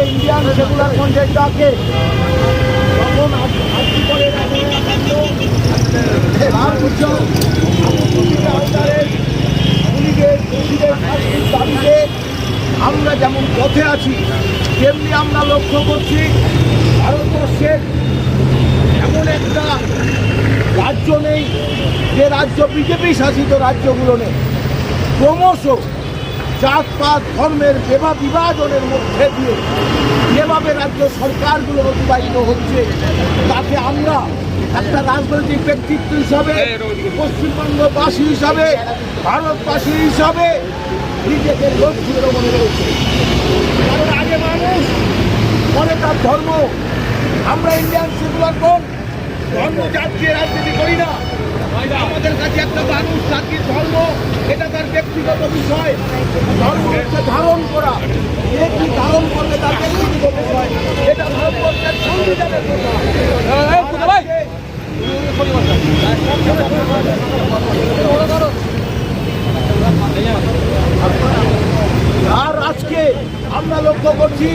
Indian secular ফ্রন্টের ডাকে তখন আজকে করে দাবিতে আমরা যেমন পথে আছি, তেমনি আমরা লক্ষ্য করছি ভারতবর্ষের এমন একটা রাজ্য নেই যে রাজ্য বিজেপি শাসিত রাজ্যগুলো নেই। ক্রমশ জাতপাত ধর্মের বিভাজনের মধ্যে দিয়ে যেভাবে রাজ্য সরকারগুলো অতিবাহিত হচ্ছে, তাতে আমরা একটা রাজনৈতিক ব্যক্তিত্ব হিসাবে, পশ্চিমবঙ্গবাসী হিসাবে, ভারতবাসী হিসাবে নিজেকে লজ্জিত মনে রয়েছে। কারণ আগে মানুষ পরে তার ধর্ম। আমরা ইন্ডিয়ান সেকুলার ফ্রন্ট ধর্ম জাতীয় রাজনীতি করি না। আমাদের কাছে একটা মানুষ জাতির ধর্ম এটা তার ব্যক্তিগত বিষয়। ধর্ম হচ্ছে ধারণ করা, যে কি ধারণ করবে তার ব্যক্তিগত বিষয়। এটা ভারতবর্ষের সংবিধানের কথা। আর আজকে আমরা লক্ষ্য করছি